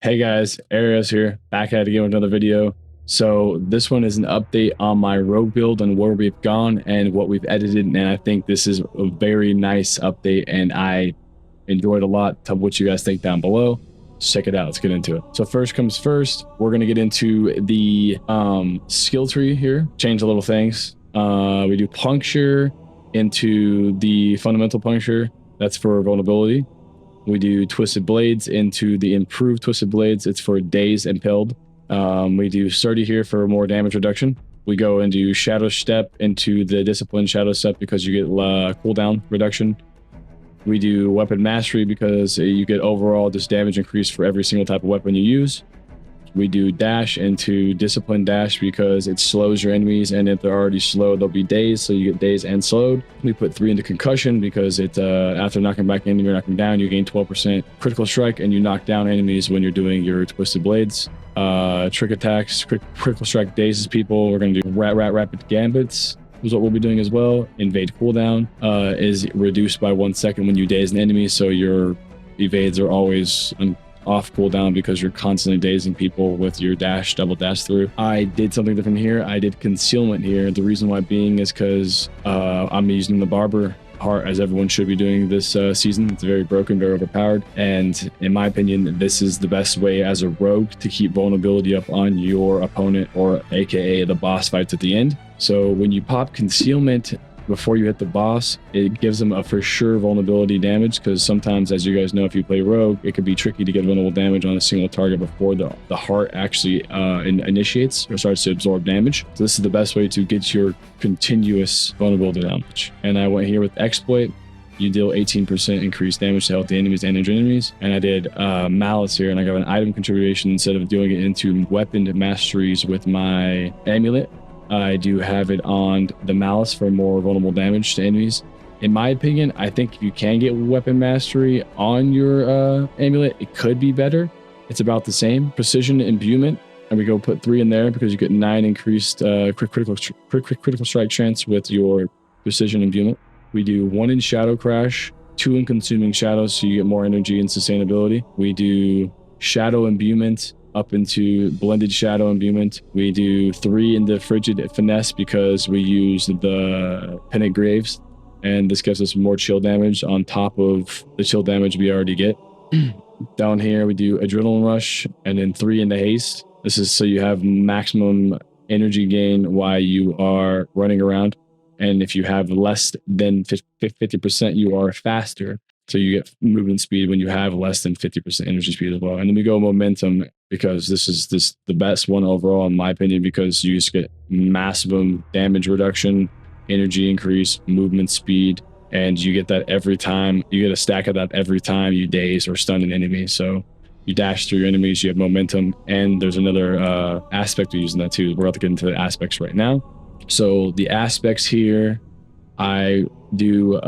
Hey guys, Arios here, back at it again with another video. So this one is an update on my rogue build and where we've gone and what we've edited, and I think this is a very nice update and I enjoyed a lot. Tell me what you guys think down below. Let's check it out. Let's get into it. So first comes first, we're going to get into the skill tree here, change a little things. We do puncture into the fundamental puncture. That's for vulnerability. We do twisted blades into the improved twisted blades. It's for dazed and impelled. We do sturdy here for more damage reduction. We go into shadow step into the disciplined shadow step because you get cooldown reduction. We do weapon mastery because you get overall just damage increase for every single type of weapon you use. We do dash into disciplined dash because it slows your enemies, and if they're already slow, they'll be dazed, so you get dazed and slowed. We put 3 into concussion because it after knocking back an enemy or knocking down, you gain 12% critical strike, and you knock down enemies when you're doing your twisted blades. Trick attacks, critical strike dazes people. We're going to do rapid gambits is what we'll be doing as well. Invade cooldown is reduced by 1 second when you daze an enemy, so your evades are always off cooldown because you're constantly dazing people with your dash, double dash through. I did something different here. I did concealment here. The reason why being is because I'm using the Barber heart, as everyone should be doing this season. It's very broken, very overpowered, and in my opinion, this is the best way as a rogue to keep vulnerability up on your opponent, or aka the boss fights at the end. So when you pop concealment before you hit the boss, it gives them a for sure vulnerability damage, because sometimes, as you guys know, if you play rogue, it could be tricky to get vulnerable damage on a single target before the heart actually initiates or starts to absorb damage. So this is the best way to get your continuous vulnerability damage. And I went here with exploit. You deal 18% increased damage to healthy enemies and injured enemies. And I did malice here, and I got an item contribution instead of doing it into weapon masteries with my amulet. I do have it on the malice for more vulnerable damage to enemies. In my opinion, I think if you can get weapon mastery on your amulet, it could be better. It's about the same. Precision imbuement, and we go put 3 in there because you get 9 increased critical strike chance with your precision imbuement. We do 1 in shadow crash, 2 in consuming shadows, so you get more energy and sustainability. We do shadow imbuement up into blended shadow imbuement. We do 3 into frigid finesse because we use the penitent graves, and this gives us more chill damage on top of the chill damage we already get. Down here we do adrenaline rush, and then 3 into haste. This is so you have maximum energy gain while you are running around, and if you have less than 50%, you are faster. So you get movement speed when you have less than 50% energy speed as well. And then we go momentum, because this is the best one overall in my opinion, because you just get maximum damage reduction, energy increase, movement speed, and you get that every time. You get a stack of that every time you daze or stun an enemy. So you dash through your enemies, you have momentum, and there's another aspect of using that too. We're about to get into the aspects right now. So the aspects here, I do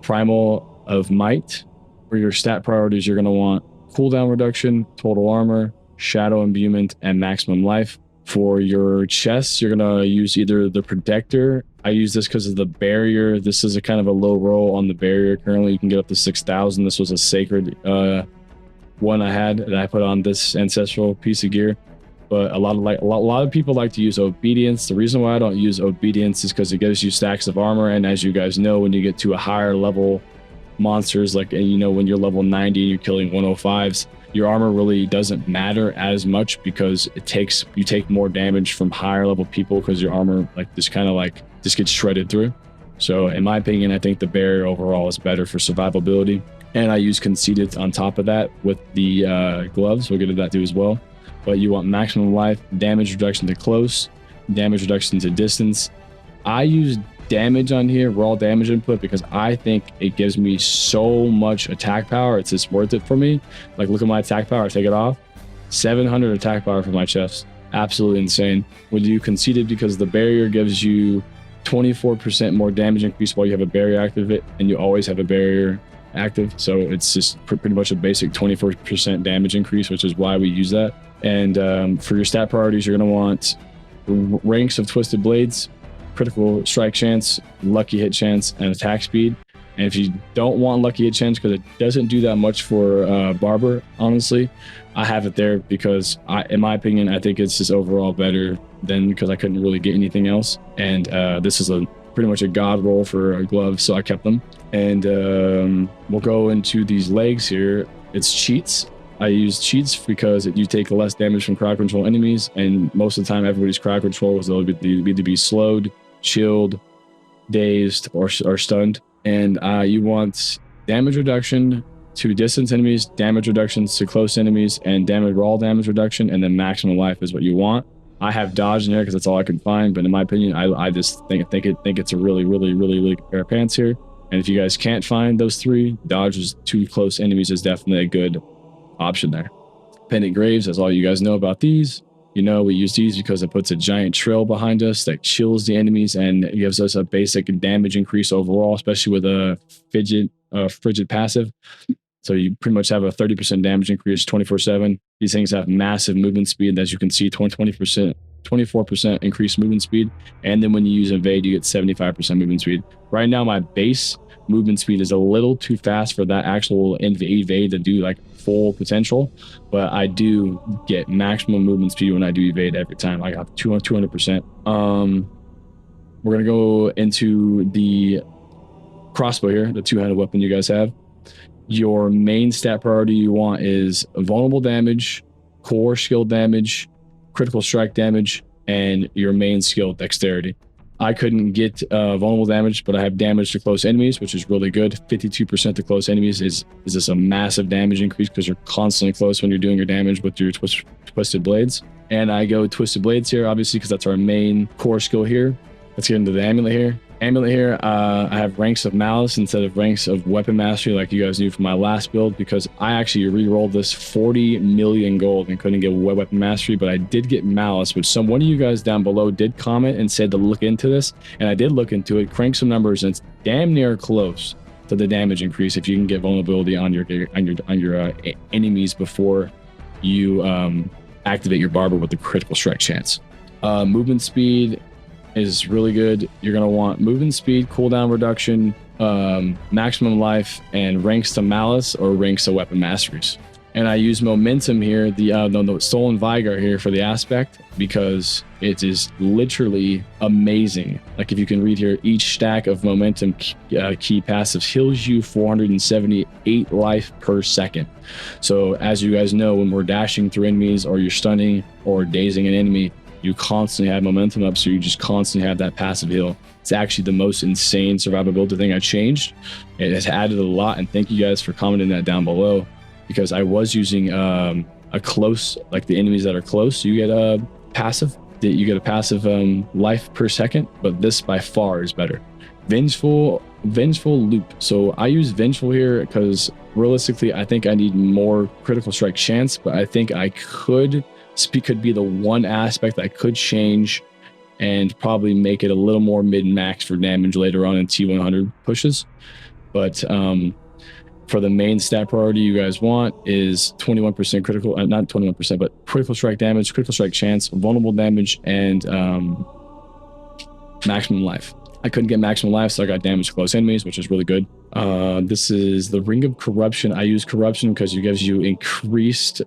primal of might. For your stat priorities, you're going to want cooldown reduction, total armor, shadow imbuement, and maximum life. For your chests, you're going to use either the protector. I use this because of the barrier. This is a kind of a low roll on the barrier. Currently, you can get up to 6,000. This was a sacred one I had that I put on this ancestral piece of gear. But a lot of people like to use obedience. The reason why I don't use obedience is because it gives you stacks of armor, and as you guys know, when you get to a higher level monsters, like, you know, when you're level 90 and you're killing 105s, your armor really doesn't matter as much, because you take more damage from higher level people, because your armor just gets shredded through. So in my opinion, I think the barrier overall is better for survivability, and I use conceited on top of that with the gloves. We'll get to that too as well. But you want maximum life, damage reduction to close, damage reduction to distance. I use damage on here, raw damage input, because I think it gives me so much attack power. It's just worth it for me. Like, look at my attack power. I take it off, 700 attack power for my chest. Absolutely insane. We do conceited because the barrier gives you 24% more damage increase while you have a barrier active, and you always have a barrier active. So it's just pretty much a basic 24% damage increase, which is why we use that. And for your stat priorities, you're going to want ranks of twisted blades, critical strike chance, lucky hit chance, and attack speed. And if you don't want Lucky a Chance, because it doesn't do that much for Barber, honestly, I have it there because in my opinion, I think it's just overall better than, because I couldn't really get anything else. And this is pretty much a god roll for gloves, so I kept them. And we'll go into these legs here. It's cheats. I use cheats because you take less damage from crowd control enemies, and most of the time everybody's crowd control will either be slowed, chilled, dazed, or stunned. And you want damage reduction to distance enemies, damage reductions to close enemies, and raw damage reduction, and then maximum life is what you want. I have dodge in there because that's all I can find, but in my opinion, I just think it's a really good pair of pants here. And if you guys can't find those three, dodge to close enemies is definitely a good option there. Pendant Graves, as all you guys know about these. You know, we use these because it puts a giant trail behind us that chills the enemies and gives us a basic damage increase overall, especially with a frigid passive. So you pretty much have a 30% damage increase 24/7. These things have massive movement speed. As you can see, 24% increased movement speed. And then when you use evade, you get 75% movement speed. Right now, my base movement speed is a little too fast for that actual evade to do like full potential, but I do get maximum movement speed when I do evade every time. I got 200%. We're gonna go into the crossbow here, the two-handed weapon you guys have. Your main stat priority you want is vulnerable damage, core skill damage, critical strike damage, and your main skill dexterity. I couldn't get vulnerable damage, but I have damage to close enemies, which is really good. 52% to close enemies is this a massive damage increase because you're constantly close when you're doing your damage with your twisted blades. And I go twisted blades here, obviously, because that's our main core skill here. Let's get into the amulet here. I have ranks of malice instead of ranks of weapon mastery like you guys knew from my last build, because I actually re-rolled this 40 million gold and couldn't get weapon mastery, but I did get malice, which one of you guys down below did comment and said to look into this, and I did look into it, crank some numbers, and it's damn near close to the damage increase if you can get vulnerability on your enemies before you activate your Barber with the critical strike chance. Movement speed is really good. You're going to want movement speed, cooldown reduction, maximum life, and ranks to malice or ranks to weapon masteries. And I use momentum here, the stolen Vigor here for the aspect, because it is literally amazing. Like if you can read here, each stack of momentum key passives heals you 478 life per second. So as you guys know, when we're dashing through enemies or you're stunning or dazing an enemy, you constantly have momentum up, so you just constantly have that passive heal. It's actually the most insane survivability thing I changed. It has added a lot, and thank you guys for commenting that down below, because I was using a close, like the enemies that are close, so you get a passive life per second, but this by far is better. Vengeful loop. So I use vengeful here because realistically I think I need more critical strike chance, but I think I could be the one aspect that I could change and probably make it a little more mid-max for damage later on in T100 pushes. But for the main stat priority you guys want is 21% critical, not 21%, but critical strike damage, critical strike chance, vulnerable damage, and maximum life. I couldn't get maximum life, so I got damage to close enemies, which is really good. This is the Ring of Corruption. I use Corruption because it gives you increased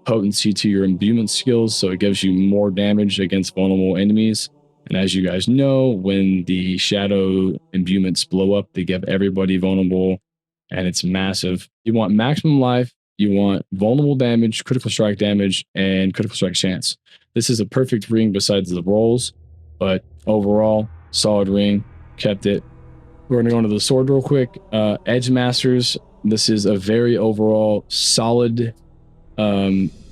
potency to your imbuement skills, so it gives you more damage against vulnerable enemies. And as you guys know, when the shadow imbuements blow up, they give everybody vulnerable, and it's massive. You want maximum life, you want vulnerable damage, critical strike damage, and critical strike chance. This is a perfect ring besides the rolls, but overall, solid ring, kept it. We're going to go into the sword real quick. Edge Masters, this is a very overall solid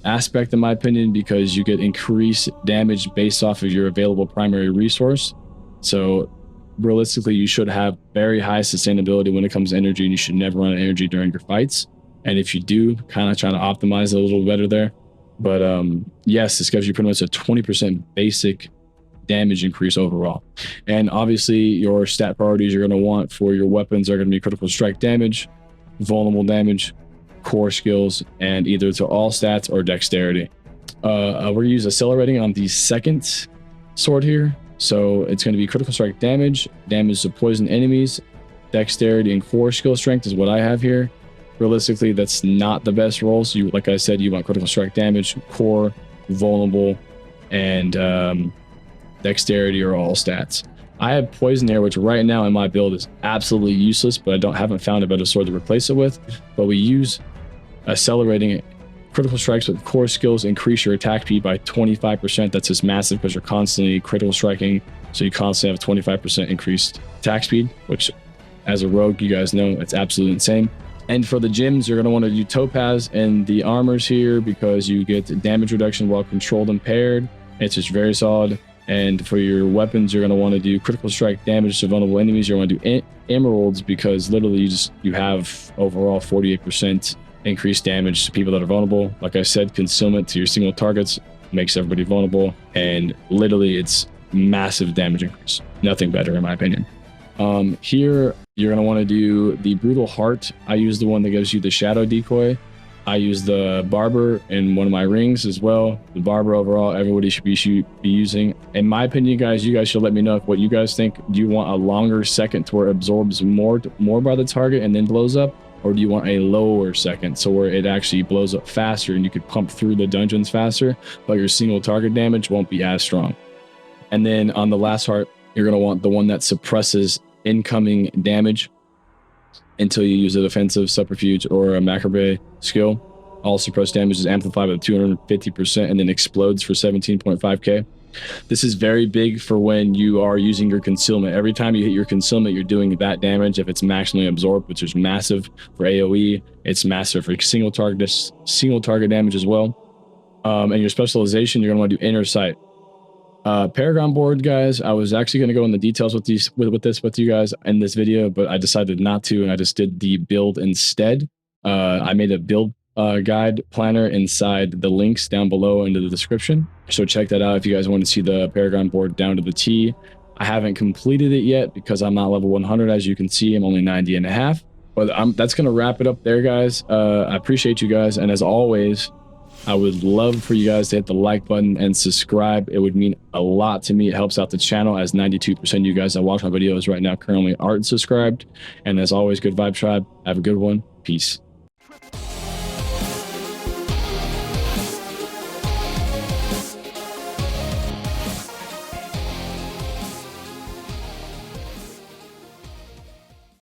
aspect in my opinion, because you get increased damage based off of your available primary resource. So realistically, you should have very high sustainability when it comes to energy, and you should never run out of energy during your fights. And if you do, kind of try to optimize it a little better there. But yes, this gives you pretty much a 20% basic damage increase overall. And obviously your stat priorities you're going to want for your weapons are going to be critical strike damage, vulnerable damage, core skills, and either to all stats or dexterity. We're going to use accelerating on the second sword here. So it's going to be critical strike damage, damage to poison enemies, dexterity, and core skill strength is what I have here. Realistically, that's not the best rolls. You, like I said, you want critical strike damage, core, vulnerable, and dexterity are all stats. I have poison here, which right now in my build is absolutely useless, but haven't found a better sword to replace it with. But we use accelerating critical strikes with core skills increase your attack speed by 25%. That's just massive because you're constantly critical striking, so you constantly have a 25% increased attack speed, which as a rogue, you guys know it's absolutely insane. And for the gems, you're going to want to do topaz and the armors here because you get damage reduction while controlled and paired. It's just very solid. And for your weapons, you're going to want to do critical strike damage to vulnerable enemies. You're going to do emeralds because literally you have overall 48% increased damage to people that are vulnerable. Like I said, concealment to your single targets makes everybody vulnerable. And literally it's massive damage increase. Nothing better in my opinion. Here, you're going to want to do the brutal heart. I use the one that gives you the shadow decoy. I use the barber in one of my rings as well. The barber overall, everybody should be using. In my opinion, guys, you guys should let me know what you guys think. Do you want a longer second to where it absorbs more by the target and then blows up? Or do you want a lower second so where it actually blows up faster and you could pump through the dungeons faster, but your single target damage won't be as strong? And then on the last heart, you're going to want the one that suppresses incoming damage until you use a defensive subterfuge or a macroll skill. All suppressed damage is amplified by 250% and then explodes for 17.5k. This is very big for when you are using your concealment. Every time you hit your concealment, you're doing that damage if it's maximally absorbed, which is massive for AoE. It's massive for single target damage as well. And your specialization, you're going to want to do inner sight. Paragon board, guys, I was actually going to go in the details with you guys in this video, but I decided not to, and I just did the build instead. I made a build guide planner inside the links down below into the description, so check that out if you guys want to see the Paragon board down to the T. I haven't completed it yet because I'm not level 100. As you can see, I'm only 90 and a half, but that's going to wrap it up there, guys. I appreciate you guys, and as always, I would love for you guys to hit the like button and subscribe. It would mean a lot to me. It helps out the channel, as 92% of you guys that watch my videos right now currently aren't subscribed. And as always, good vibe tribe. Have a good one. Peace.